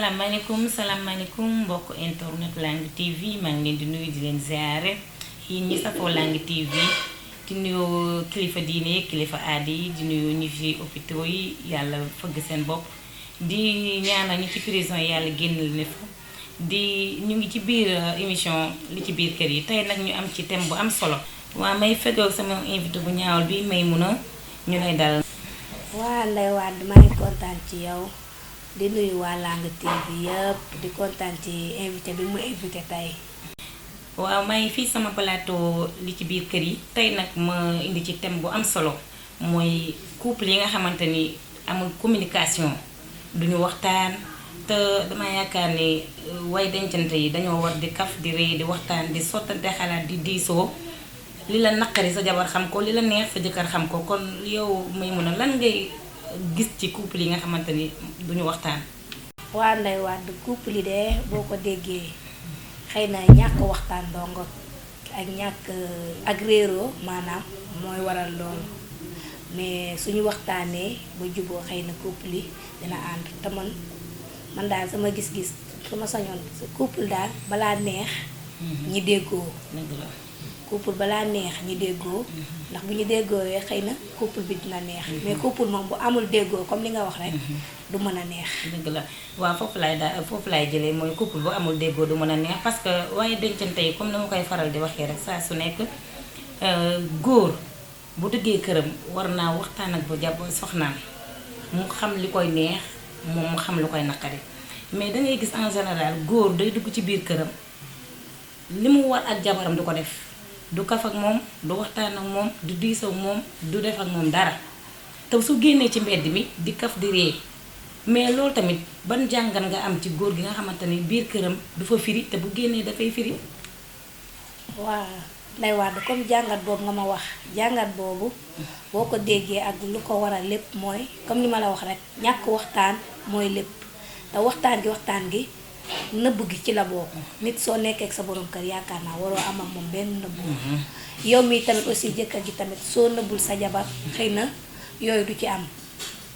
salaamaaleykum mbokk internet Langue TV maa ngi leen di nuyu di leen ziare yéen ñi safoo Langue TV di nuyu kilifa diine kilifa aada yi di nuyu ñi fi hôpitaux yi yàlla fëgg seen bopp di ñaanal ñi ci prison yàlla génnal ne fa di ñu ngi ci biir émission li ci biir kër yi tey nag ñu am ci thème bu am solo. waa may feggoog sama invité bu ñaawal bi Maimouna ñu lay dalal. waa Ndeye Wade maa ngi kontaan ci yow di nuyu waa Langue TV yëpp di kontaan ci invité bi mu invité tey. waaw maa ngi fii sama plateau li ci biir kër yi tey nag ma indi ci thème bu am solo mooy couple yi nga xamante ni amul communication duñu waxtaan te dama yaakaar ni way dencante yi dañoo war di kaf di ree di waxtaan di sottante xalaat di diisoo li la naqari sa jabar xam ko li la neex sa jëkkër xam ko kon yow Maimouna lan ngay gis ci couple yi nga xamante ni duñu waxtaan. waa Ndeye Wade couple yi de boo ko déggee xëy na ñàkk waxtaan dongo ak ñàkk ak réeroo maanaam mooy waral loolu mais suñu waxtaanee ba juboo xëy na couple yi dina ànd te man daal sama gis-gis su ma sañoon couple daal balaa neex ñi déggoo. couple balaa neex ñi déggoo ndax bu ñu déggoowee xëy na couple bi dina neex mais couple moom bu amul déggoo comme li nga wax rek du mën a neex. dëgg la waaw foofu laay jëlee mooy couple bu amul déggoo du mën a neex parce que waaye dencante yi comme ni ma koy faral di waxee rek saa su nekk góor bu dëggee këram war naa waxtaan ak bu jàpp soxnaam mu xam li koy neex moom mu xam lu koy naqari mais dangay gis en général góor day dugg ci biir këram li mu war ak jabaram du ko def. du kaf ak moom du waxtaan ak moom du diis ak moom du def ak moom dara te su génnee ci mbedd mi di kaf di ree mais loolu tamit ban jàngat nga am ci góor gi nga xamante ni biir këram du fa firi te bu génnee dafay firi. waaw Ndeye Wade comme jàngat boobu nga ma wax jàngat boobu boo ko déggee ak lu ko waral lépp mooy comme ni ma la wax rek ñàkk waxtaan mooy lépp te waxtaan gi nëbb gi ci la bokk nit soo nekkee ak sa borom kër yaakaar naa waroo am ak moom benn nëbb. yow mii tamit aussi jëkkër ji tamit soo nëbbul sa jabar xëy na yooyu du ci am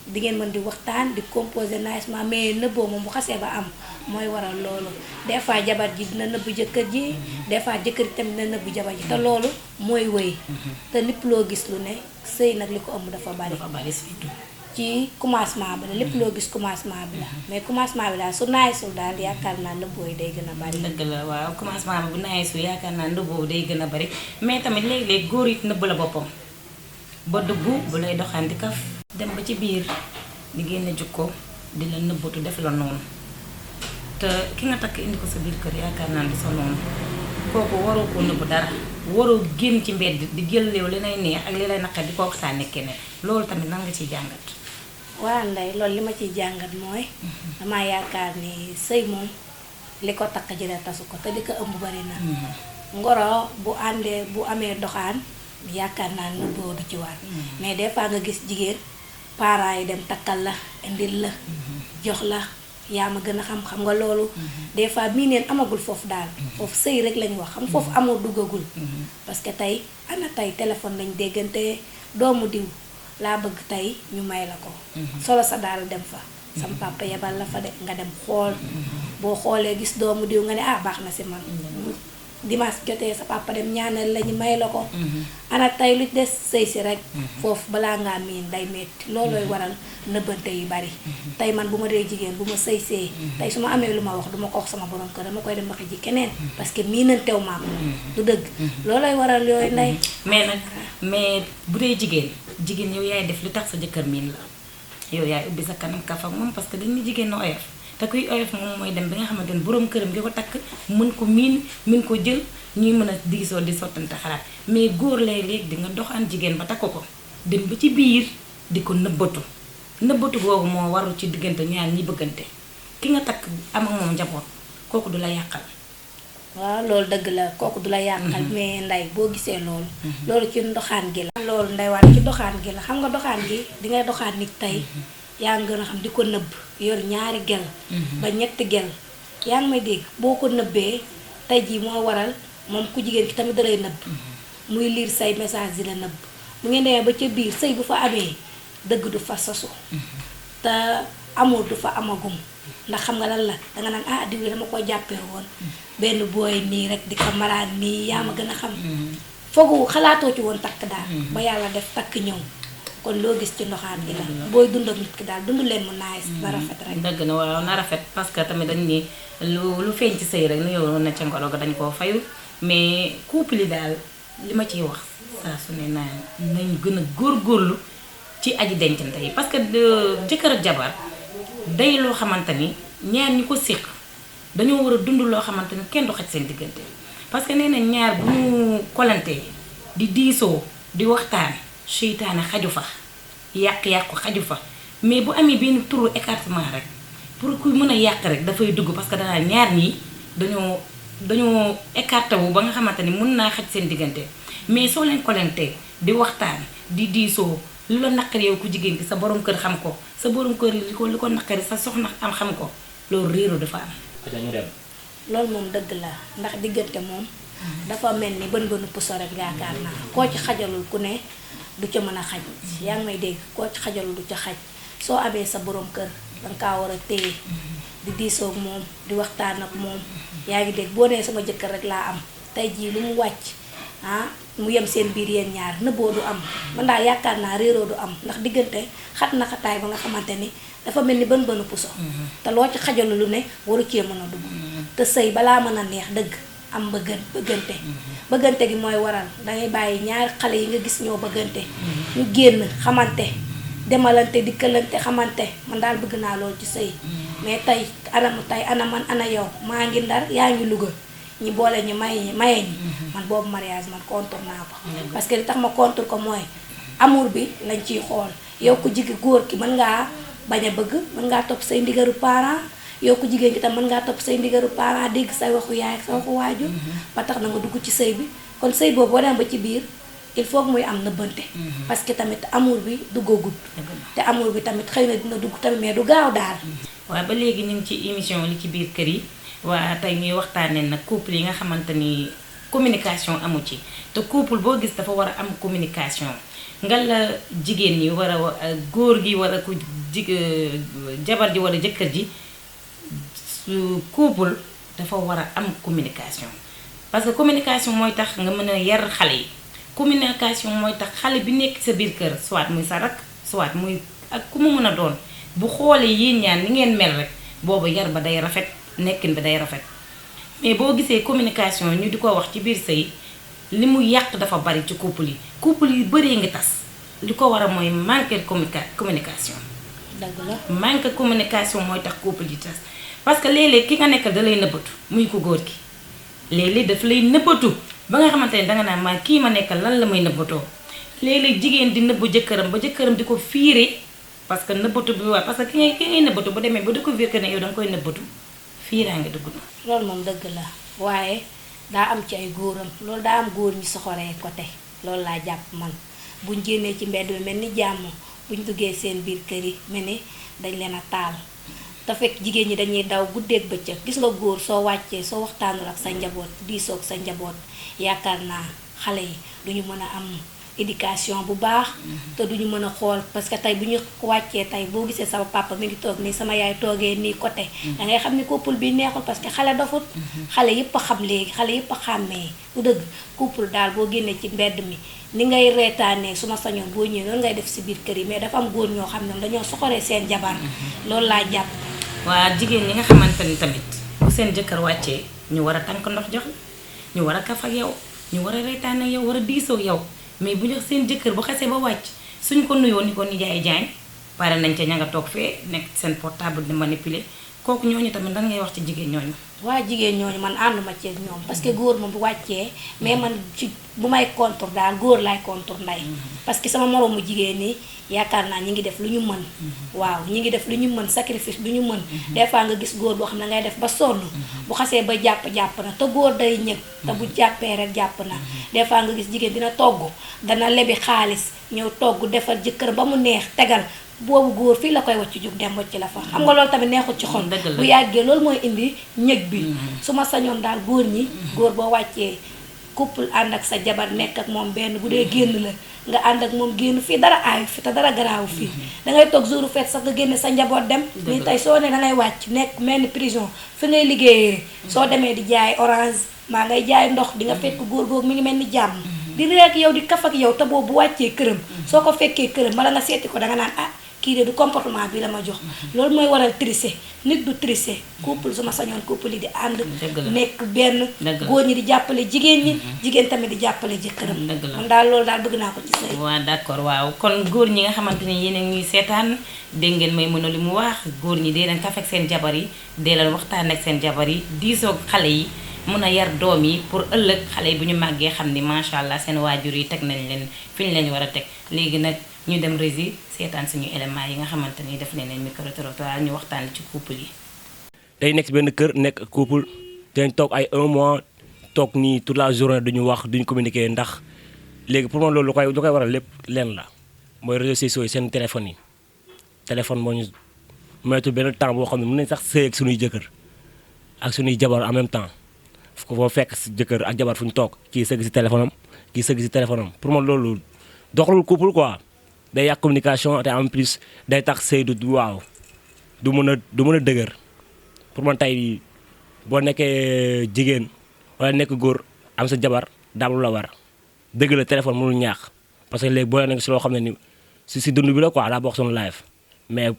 di ngeen mën di waxtaan di composer nicement mais nëbboo moom bu xasee ba am mooy waral loolu des fois jabar ji dina nëbb jëkkër ji des fois jëkkër ji tamit dina nëbb jabar ji te loolu mooy wëy te lépp loo gis lu ne sëy nag li ko ëmb dafa bari ci commencement bi la lépp loo gis commencement bi la mais commencement bi daal su naayisul daal yaakaar naa nëbboo yi day gën a bari. dëgg la waaw commencement bi bu naayisul yaakaar naa nëbboo day gën a bari mais tamit léeg-léeg góor it nëbb la boppam ba dugg bu lay doxaan di kaf dem ba ci biir di génne jukko di la nëbbatu def la noonu te ki nga takk indi ko sa biir kër yaakaar naa di sa noonu kooku waroo ko nëbb dara waroo génn ci mbedd di jël léew li lay neex ak li lay naqar di ko waxtaanee keneen loolu tamit nan nga ciy jàngat. waa Ndeye loolu li ma ciy jàngat mooy damaa yaakaar ni sëy moom li ko takk jëlee tasu ko te li ko ëmb bari na ngoro bu amee doxaan yaakaar naa nëbboo du ci war mais des fois nga gis jigéen parents yi dem takkal la indil la jox la yaa ma gën a xam nga loolu des fois mii neen amagul foofu daal foofu sëy rek lañu wax xam foofu amoo duggagul parce que tey téléphone lañ déggante doomu diw laa bëgg tey ñu may la ko solo sa daal dem fa sam papa yebal la fa de nga dem xool boo xoolee gis doomu diw nga ne baax na si man dimanche jotee sa papa dem ñaanal la ñu may la ko ana tey lu des sëy si rek foofu balaa ngaa miin day metti loolooy waral nëbbante yu bari tey man bu ma dee jigéen bu ma sëy see tey su ma amee lu ma wax duma ko wax sama borom kër dama koy dem waxi ji keneen parce que miinantew maam du dëgg loolooy waral yooyu Ndey. mais bu dee jigéen yow yaay def li tax sa jëkkër miin la yow yaay ubbi sa kanam kaf ak moom parce que dañuy jigéen na oyof te kuy oyof moom mooy dem bi nga xamante ni borom këram gi ko takk mën ko mën ko jël ñuy mën a diisoo di sottante xalaat mais góor lay léegi di nga doxaan jigéen ba takk ko dem ba ci biir di ko nëbbatu googu moo warul ci diggante ñaar ñi bëggante ki nga takk am ak moom njaboot kooku du la yàqal. waaw loolu dëgg la kooku du la yàqal mais Ndeye boo gisee loolu ci doxaan gi la. loolu Ndeye Wade ci doxaan gi la xam nga doxaan gi di ngay doxaan nit tey yaa ngi gën a xam di ko nëbb yor ñaari gel ba ñetti gel yaa ngi may dégg boo ko nëbbee tey jii moo waral moom ku jigéen ki tamit dalay nëbb muy lire say message di la nëbb bu ngeen demee ba ca biir sëy bu fa amee dëgg du fa sosu te amul du fa amagum ndax xam nga lan la danga naan ah diw dama ko jàppee woon benn booy nii rek di ko maraan nii yaa ma gën a xam foogu xalaatoo ci woon takk daal ba yàlla def takk ñëw kon loo gis ci ndoxaan gi la booy dund ak nit ki daal dund leen mu naay na rafet rek dëgg na waaw na rafet parce que tamit dañ ni lu feeñ ci sëy rek nu yow na ca ngoro ga dañ koo fayul mais couple yi daal li ma ciy wax saa su ne naa nañ gën a góorgóorlu ci aji dencante yi parce que jëkkër ak jabar day loo xamante ni ñaar ñi ko séq dañoo war a dund loo xamante ni kenn du xaj seen diggante parce que nee na ñaar bu ñu kolantee di diisoo di waxtaan seytaane xaju fa yàq-yàqu xaju fa mais bu amee benn turu écartement rek pour ku mën a yàq rek dafay dugg parce que danaa ñaar ñii dañoo écarté wu ba nga xamante ni mën naa xaj seen diggante mais soo leen kolantee di waxtaan di diisoo lu la naqari yow ku jigéen ki sa borom kër xam ko sa borom kër li ko naqari sa soxna am xam ko loolu réeru dafa am. dañu dem. loolu moom dëgg la ndax diggante moom dafa mel ni bën bënu puso rek yaakaar naa koo ci xajalul ku ne du ca mën a xaj yaa ngi may dégg koo ci xajalul du ca xaj soo amee sa borom kër danga kaa war a téye di diisoog moom di waxtaan ak moom yaa ngi dégg boo nee sama jëkkër rek laa am tey jii lu mu wàcc mu yem seen biir yéen ñaar nëbboo du am man daal yaakaar naa réeroo du am ndax diggante xat na xataay ba nga xamante ni dafa mel ni bën bënu puso te loo ci xajalu lu ne waru cee mën a dugg te sëy balaa mën a neex dëgg am bëggante gi mooy waral dangay bàyyi ñaari xale yi nga gis ñoo bëggante ñu génn xamante demalante dikkalante xamante man daal bëgg naa loolu ci sëy mais tey ana man ana yow maa ngi Ndar yaa ngi Louga ñi boole ñu maye ñi man boobu mariage man contre naa ko parce que li tax ma contre ko mooy amour bi lañ ciy xool yow ku jigi góor ki mën ngaa bañ a bëgg mën ngaa topp say ndigaru parent yow ku jigéen ki tam mën ngaa topp say ndigaru parent dégg say waxu yaay ak sa waxu waajur ba tax na nga dugg ci sëy bi kon sëy boobu boo dem ba ci biir il faut que muy am nëbbante parce que tamit amour bi duggagul te amour bi tamit xëy na dina dugg tamit mais du gaaw daal waaw ba léegi ñu ngi ci émission li ci biir kër yi waa tey ñuy waxtaanee nag couple yi nga xamante ni communication amu ci te couple boo gis dafa war a am communication nga la jigéen ñi war a góor gi war a ku jabar ji wala jëkkër ji su couple dafa war a am communication parce que communication mooy tax nga mën a yar xale yi communication mooy tax xale bi nekk sa biir kër soit muy sa rak soit muy ak ku mu mën a doon bu xoolee yéen ñaan ni ngeen mel rek boobu yar ba day rafet nekkin bi day rafet mais boo gisee communication ñu di ko wax ci biir sëy li mu yàq dafa bari ci couple yu bëree ngi tas li ko war a mooy manque communication dëgg la manque communication mooy tax couple yi tas parce que léeg-léeg ki nga nekkal da lay nëbbatu muy ko góor gi léeg-léeg daf lay nëbbatu ba nga xamante ne danga naan maa kii ma nekkal lan la may nëbbatoo léeg-léeg jigéen di nëbbu jëkkëram ba jëkkëram di ko fiire parce que nëbbatu bi waaye parce que ki ngay nëbbatu bu demee ba découvrir que ne yow danga koy nëbbatu fiiraa nga dugg na loolu moom dëgg la waaye daa am ci ay góoram loolu daa am góor ñi soxoree côté loolu laa jàpp man buñ génnee ci mbedd bi mel ni jàmm buñ duggee seen biir kër yi mel ni dañ leen a taal te fekk jigéen ñi dañuy daw guddeeg bëccëg gis nga góor soo wàccee soo waxtaanul ak sa njaboot diisoog sa njaboot yaakaar naa xale yi duñu mën a am éducation bu baax te duñu mën a xool parce que tey bu ñu wàccee tey boo gisee sama papa mi ngi toog nii sama yaay toogee nii côté da ngay xam ni couple bi neexul parce que xale dofut xale yëpp a xam léegi xale yëpp a xàmmee bu dëgg couple daal boo génnee ci mbedd mi ni ngay reetaanee su ma sañoon boo ñëwee loolu ngay def si biir kër yi mais dafa am góor ñoo xam ne dañoo soxoree seen jabar loolu laa jàpp waa jigéen ñi nga xamante ni tamit bu seen jëkkër wàccee ñu war a tànk ndox jox ñu war a kaf ak yow ñu war a reetaan ak yow war a diisoo ak yow mais bu ñu seen jëkkër bu xasee ba wàcc suñ ko nuyoo ni ko nijaay jaañ pare nañ ca ña nga toog fee nekk seen portable di manipuler kooku ñooñu tamit lan ngay wax ci jigéen ñooñu. waa jigéen ñooñu man ànduma ci ak ñoom parce que góor moom bu wàccee mais man ci bu may contour daal góor laay contour nday parce que sama moroomu jigéen ñi yaakaar naa ñi ngi def lu ñu mën waaw ñi ngi def lu ñu mën sacrifice lu ñu mën des fois nga gis góor boo xam ne ngay def ba sonn bu xasee ba jàpp na te góor day ñëg te bu jàppee rek jàpp na des fois nga gis jigéen dina togg dana lebi xaalis ñëw togg defar jëkkër ba mu neex tegal boobu góor fii la koy wacc jug dem wacc la fa xam nga loolu tamit neexul ci xol bu yàggee loolu mooy indi ñëg bi su ma sañoon daal góor ñi góor boo wàccee couple ànd ak sa jabar nekk ak moom benn bu dee génn la nga ànd ak moom génn fii dara aayu fi te dara garaawu fii dangay toog jouru fête sax nga génne sa njaboot dem nii tey soo ne dangay wàcc nekk mel ni prison fi ngay liggéeyee soo demee di jaay orange maa ngay jaay ndox di nga fekk góor googu mi ngi mel ni jàmm di rek yow di kaf ak yow te boobu bu wàccee këram soo ko fekkee këram bala nga seeti ko danga naan kii de du comportement bi la ma jox loolu mooy waral tricher nit du tricher couple su ma sañoon couple yi di ànd nekk benn góor ñi di jàppale jigéen ñi jigéen tamit di jàppale jëkkëram man daal loolu daal bëgg naa ko ci sëy waaw d'accord waaw kon góor ñi nga xamante ni yéen a ñuy seetaan dégg ngeen may mën a li mu wax góor ñi dee leen kaf ak seen jabar yi dee leen waxtaan ak seen jabar yi diisoo xale yi mën a yar doom yi pour ëllëg xale yi bu ñu màggee xam ni macha allah seen waajur yi teg nañ leen fi ñu leen war a teg léegi nag ñu dem rési seetaan suñu éléments yi nga xamante ni def nañ leen micro-trottoir ñu waxtaan ci couple yi. day nekk si benn kër nekk couple dañ toog ay 1 mois toog nii toute la journée duñu wax duñu communiquer ndax léegi pour man loolu lu koy waral lépp leen la mooy réseaux sociaux yi seen téléphone moo ñu moytu benn temps boo xam ne mën nañ sax sëy ak suñuy jëkkër ak suñuy jabar en même temps fu ko fekk si jëkkër ak jabar fu ñu toog kii sëgg si téléphone am kii sëgg si téléphone am pour man loolu doxalul couple quoi. day yàq communication te en plus day tax sëy du waaw du mën a dëgër pour man tey boo nekkee jigéen wala nekk góor am sa jabar daam lu la war dëgg la téléphone mënul ñaax parce que léegi boo nekk si loo xam ne ni si dund bi la quoi daa bokk sunu live mais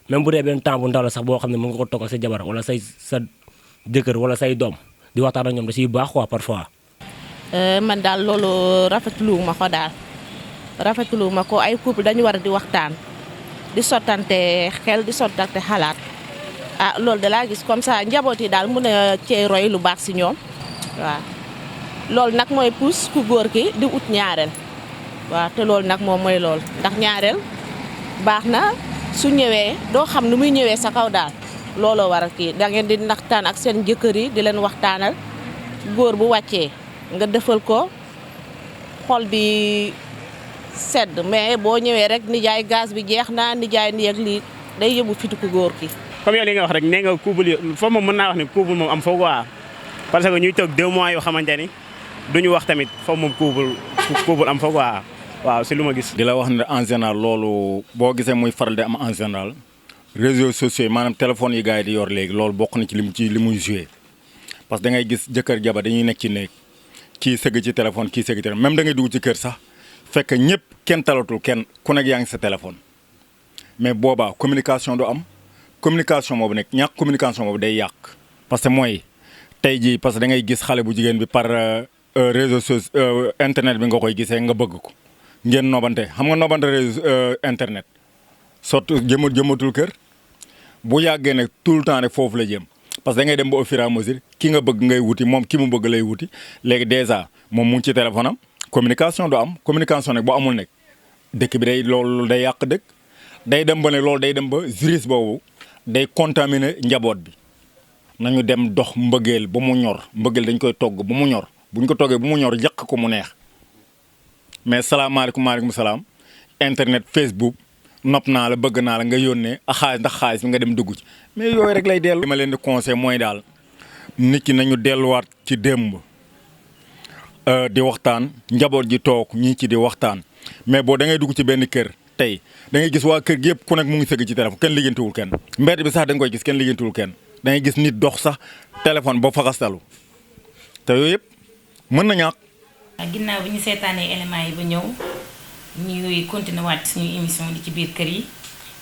même bu dee benn temps bu ndaw la sax boo xam ne mën nga ko toog ak sa jabar wala sa jëkkër wala say doom di waxtaan ak ñoom da siy baax quoi parfois. man daal loolu rafetlu ma ko daal. rafetlu ma ko ay couple dañu war a di waxtaan di sottante xel di sottante xalaat loolu da laa gis comme ça njaboot yi daal mën a cee roy lu baax si ñoom waaw loolu nag mooy pousse ku góor ki di ut ñaareel waaw te loolu nag moom mooy loolu ndax ñaareel baax na su ñëwee doo xam nu muy ñëwee sa kaw daal looloo war a kii da ngeen di naxtaan ak seen jëkkër yi di leen waxtaanal góor bu wàccee nga defal ko xol bi sedd mais boo ñëwee rek nijaay gaz bi jeex na nijaay ni ak lii day yóbbu fitu ku góor ki comme yow li nga wax rek nee nga couple yi foofu moom mën naa wax ne couple moom am foofu quoi parce que ñuy toog 2 mois yoo xamante ni duñu wax tamit foofu moom couple am foofu quoi waaw si lu ma gis. di la wax ne en général loolu boo gisee muy faral di am en général réseaux sociaux yi maanaam téléphone yi gars yi di yor léegi loolu bokk na ci li muy joué parce que da ngay gis jëkkër jabar dañuy nekk ci néeg kii sëgg ci téléphone kii sëgg ci téléphone même da ngay dugg ci kër sax fekk ñëpp kenn talatul kenn ku nekk yaa ngi sa téléphone mais boobaa communication du am communication boobu nekk ñàkk communication boobu day yàq parce que mooy tey jii parce que da ngay gis xale bu jigéen bi par réseaux sociaux internet bi nga koy gisee nga bëgg ko ngeen nobante xam nga nobante réseau internet surtout jëmatul kër bu yàggee nag tout le temps rek foofu la jëm parce que da ngay dem ba au fur et à mesure ki nga bëgg ngay wuti moom ki mu bëgg lay wuti léegi dèjà moom mu ngi ci téléphone am communication du am communication nag bu amul nekk dëkk bi day loolu day yàq dëkk day dem ba ne loolu day dem ba virus boobu day contaminer njaboot bi nañu dem dox mbëggeel ba mu ñor mbëggeel dañ koy togg ba mu ñor buñ ko toggee ba mu ñor yàq ko mu neex mais salaamaaleykum maaleykum salaam internet Facebook nopp naa la bëgg naa la nga yónnee a xaalis ndax xaalis bi nga dem dugg ci mais yooyu rek lay dellu. li ma leen di conseil mooy daal nit ki nañu delluwaat ci démb di waxtaan njaboot ji toog ñii ci di waxtaan mais boo da ngay dugg ci benn kër tey da ngay gis waa kër gi yëpp ku nekk mu ngi sëgg ci téléphone kenn liggéeyantewul kenn mbedd bi sax da nga koy gis kenn liggéeyantewul kenn da ngay gis nit dox sax téléphone ba faxastalu te yooyu yëpp mën na ñàkk. ginnaaw bi ñu seetaanee éléments yi ba ñëw ñuy continuer waat suñu émission di ci biir kër yi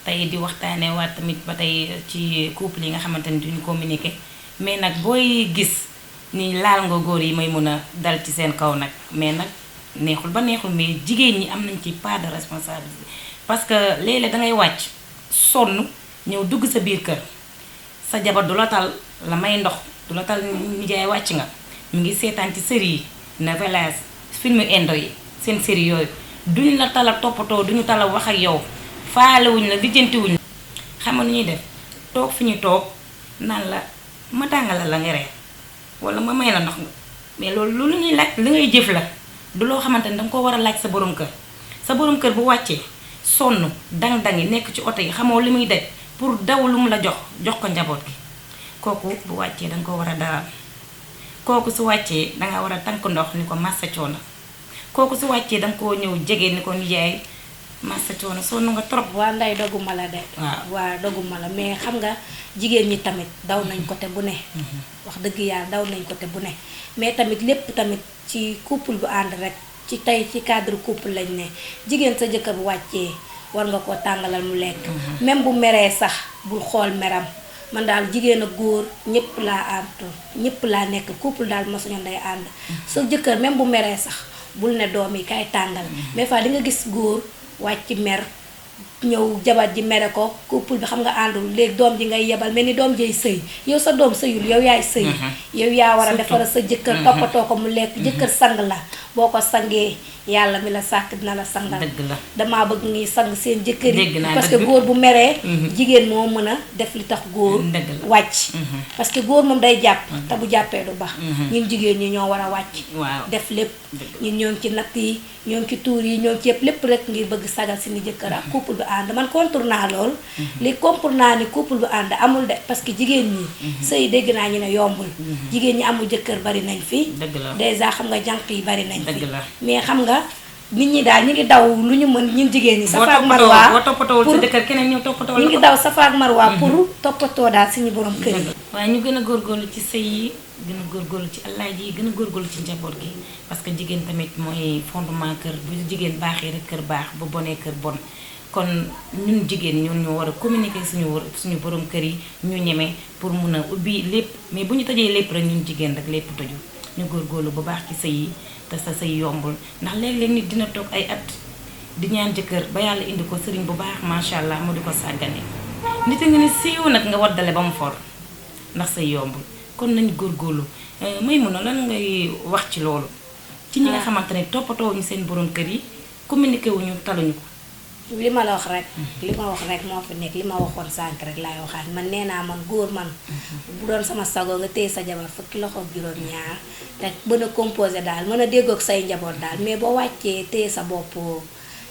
tey di waxtaanee waat tamit ba tey ci couple yi nga xamante ni duñu communiquer mais nag booy gis ni laal nga góor yi may mun a dal ci seen kaw nag mais nag neexul ba neexul mais jigéen ñi am nañ ci part de responsabilité parce que léeg-léeg dangay wàcc sonn ñëw dugg sa biir kër sa jabar du la tal la may ndox du la tal nijaay wàcc nga mu ngi seetaan ci série yi novelas film indo yi seen série yooyu duñu la tala toppatoo duñu tala wax ak yow faalewuñ la lijjantiwuñ la xam nga nu ñuy def toog fi ñu toog naan la ma tàngalal la nga reer wala ma may la ndox nga mais loolu lu ñuy laaj li ngay jëf la du loo xamante ni danga ko war a laaj sa borom kër sa borom kër bu wàccee sonn dang-dang yi nekk ci oto yi xamoo li muy daj pour daw lu mu la jox ko njaboot gi kooku bu wàccee danga ko war a dalal kooku su wàccee danga war a tànk ndox ni ko massa coono kooku su wàccee danga koo ñëw jege ni ko nijaay massa coono sonn nga trop. waa nday doguma la de. waa doguma la mais xam nga jigéen ñi tamit daw nañ côté bu ne. wax dëgg yàlla daw nañ côté bu ne mais tamit lépp tamit ci couple bu ànd rek ci tey ci cadre couple lañ ne jigéen sa jëkkër bu wàccee war nga koo tàngalal mu lekk. même bu meree sax bul xool meram man daal jigéen ak góor ñëpp laa ànd ñëpp laa nekk couple daal ma suñu nday ànd. sa jëkkër même bu meree sax bul ne doom yi kay tàngal mais fois di nga gis góor wàcc mer ñëw jabar ji mere ko couple bi xam nga àndul léegi doom ji ngay yebal mel ni doom jay sëy yow sa doom sëyul yow yaay sëy yow yaa war a defara sa jëkkër toppatoo ko mu lekk jëkkër sang la boo ko sangee yàlla mi la sàkk dina la sangal. dëgg la damaa bëgg ngi sang seen jëkkër yi parce que góor bu meree jigéen moo mën a def li tax góor wàcc parce que góor moom day jàpp te bu jàppee du baax ñun jigéen ñi ñoo war a wàcc def lépp ñun ñoo ngi ci natt yi ñoo ngi ci tuur yi ñoo ngi ci lépp rek ngir bëgg sagal si ni jëkkër ak couple bu ànd man contre naa lool li contre naa ni couple bu ànd amul de parce que jigéen ñi sëy dégg naa ñu ne yombul jigéen ñi amul jëkkër bari nañ fi déjà xam nga jànq yi bari nañ fi mais xam nga nit ñi daal ñu ngi daw lu ñu mën ñun jigéen ñi safa ak marwa boo toppatoowul sa jëkkër keneen ñëw toppatoo ñu ngi daw safa ak marwa pour toppatoo daal suñu borom kër yi waaye ñu gën a góorgóorlu ci sëy yi gën a góorgóorlu ci alaaji yi gën a góorgóorlu ci njaboot gi parce que jigéen tamit mooy fondement kër bu jigéen baaxee rek kër baax bu bonee kër bon kon ñun jigéen ñun ñoo war a communiquer suñu borom kër yi ñu ñeme pour mun a ubbi lépp mais bu ñu tëjee lépp rek ñun jigéen rek lépp tëju ñu góorgóorlu bu baax ci sëy yi te sa sëy yombul ndax léeg-léeg nit dina toog ay at di ñaan jëkkër ba yàlla indi ko sëriñ bu baax macha allah mu di ko sàggane nit a nga ne siiw nag nga waddale ba mu for ndax sëy yombul kon nañu góorgóorlu may mun a lan ngay wax ci loolu ci ñi nga xamante ne toppatoo ñu seen borom kër yi communiqué wuñu taluñu ko li ma la wax rek li ma wax rek moo fi nekk li ma waxoon sànq rek laay waxaat man nee naa man góor man bu doon sama sago nga téye sa jabar fukki loxo juróom-ñaar te mën a composé daal mën a déggoog say njaboot daal mais boo wàccee téye sa bopp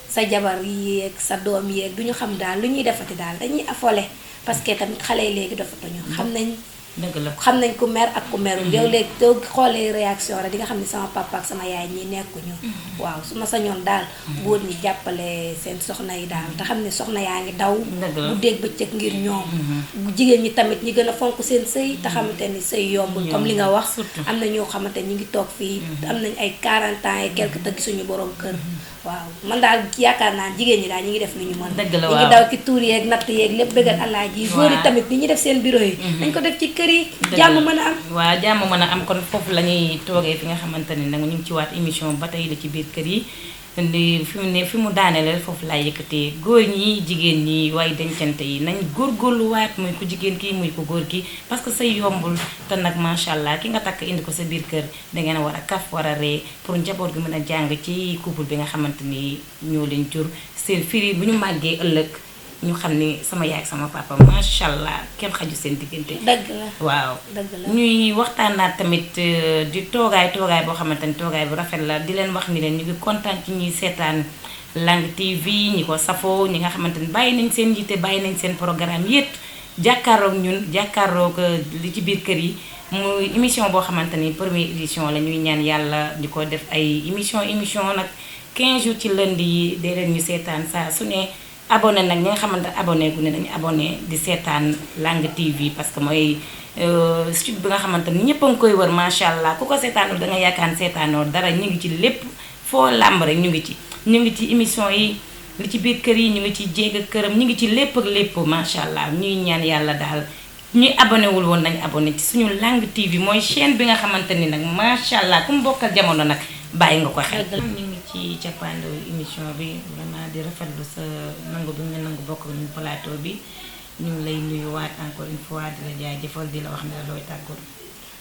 sa jabar yéeg sa doom yéeg du ñu xam daal lu ñuy defati daal dañuy affolé parce que tamit xale yi léegi dafatuñu xam nañ dëgg la xam nañ ku mer ak ku merul yow léegi doo xoolee réaction rek di nga xam ne sama papa ak sama yaay ñi nekkuñu waaw su ma sañoon daal góor ñi jàppale seen soxna yi daal te xam ne soxna yaa ngi daw bu dégg bëccëg ngir ñoom jigéen ñi tamit ñi gën a fonk seen sëy te xamante ni sëy yombul comme li nga wax am na ñoo xamante ñi ngi toog fii am nañ ay 40 ans et quelque te gisuñu borom kër waaw man daal yaakaar naa jigéen ñi daal ñi ngi def lu ñu mën ñi ngi daw ci tuur yeeg natt yeeg lépp bëggal alaaji yi góor yi tamit ni ñuy def seen bureau yi dañ ko def ci kër yi jàmm mën a am waaw jàmm mën a am kon foofu la ñuy toogee fi nga xamante ne nag ñu ngi ci waat émission ba tey la ci biir kër yi fi mu daaneel foofu laay yëkkatee góor ñi jigéen ñi waaye dencante yi nañ góorgóorluwaat muy ku jigéen ki muy ku góor ki parce que say yombul te nag macha allah ki nga takk indi ko sa biir kër dangeen a war a kaf war a ree pour njaboot gi mën a jàng ci couple bi nga xamante ni ñoo leen jur seen firi bu ñu màggee ëllëg ñu xam ni sama yaay ak sama papa macha allah kenn xaju seen diggante. dëgg la waaw dëgg la ñuy waxtaanaat tamit di toogaay boo xamante ni toogaay bu rafet la di leen wax ni leen ñu ngi kontaan ci ñuy seetaan Langue TV ñi ko safoo ñi nga xamante ni bàyyi nañ seen yitte bàyyi nañ seen programme yépp jàkkaarloog ñun jàkkaarloog li ci biir kër yi muy émission boo xamante ni première édition la ñuy ñaan yàlla di ko def ay émission nag 15 jours ci lundi yi dee leen ñu seetaan saa su ne. abonné nag ñi nga xamante abonné gu ne dañu abonné di seetaan Langue TV parce que mooy site bi nga xamante ni ñëpp a ngi koy wër macha allah ku ko seetaanul da nga yaakaar seetaanoo dara ñu ngi ci lépp foo làmb rek ñu ngi ci émission yi li ci biir kër yi ñu ngi ci jéeg ak këram ñu ngi ci lépp ak lépp macha allah ñuy ñaan yàlla daal ñuy abonné wul woon nañu abonné ci suñu Langue TV mooy chaîne bi nga xamante ni nag macha allah ku mu bokkal jamono nag bàyyi nga ko xel. ñu ngi ci cappaandaw émission bi vraiment di rafetlu sa nangu bi nga nangu bokk ñu plateau bi ñu ngi lay nuyuwaat encore une fois di la jaajëfal di la wax ne la looy tàggoon.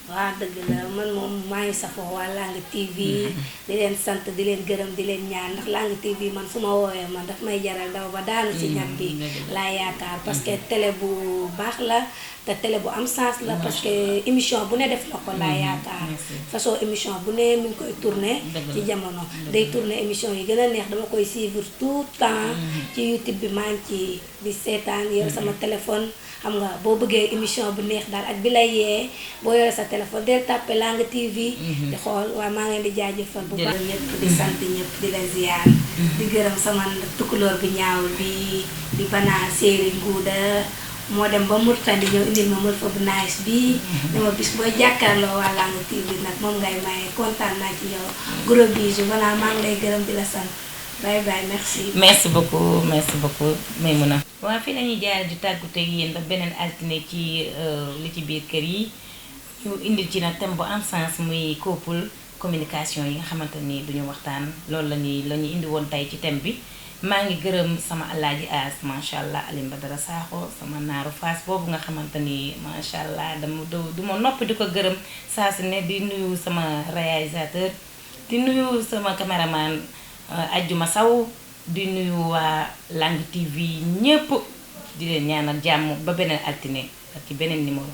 waaw dëgg la man moom maa ngi safoo waa Langue TV di leen sant di leen gërëm di leen ñaan ndax Langue TV man su ma woowee man daf may jaral daw ba daanu ci ñam bi laa yaakaar parce que télé bu baax la te télé bu am sens la parce que émission bu ne def na ko laa yaakaar façon émission bu ne mi ngi koy tourné ci jamono day tourné émission yi gën a neex dama koy suivre tout temps ci YouTube bi maa ngi ci di seetaan yor sama téléphone xam nga boo bëggee émission bu neex daal ak bi lay yee boo yore sa téléphone del tàppe Langa TV di xool waaye maa ngi leen di jaajëfal bu baax ñëpp di sant ñëpp di la ziar di gërëm sama tukulóor bu ñaaw bi di banaa séeri nguuda moo dem ba Murtani ñëw indil ma mër fa bu nice bi dama bis booy jàkkaarloo waa Langa TV nag moom ngay maye kontaan naa ci yow gros bisous voilà maa ngi lay gërëm di la sant bye bye merci. merci beaucoup Maimouna. waaw fii lañuy jaar di tàggute ak yéen ba beneen altine ci li ci biir kër yi ñu indil ci nag thème bu am sens muy couple communication yi nga xamante ni duñu waxtaan loolu la ñuy indi woon tey ci thème bi. maa ngi gërëm sama alaaji as macha allah Alioune Badara Sakho sama naaru Fass boobu nga xamante ni macha allah du ma noppi di ko gërëm saa su ne di nuyu sama réalisateur di nuyu sama caméraman Ajjuma Saw di nuyu waa Langa TV ñépp di leen ñaanal jàmm ba beneen altine ak ci beneen numéro.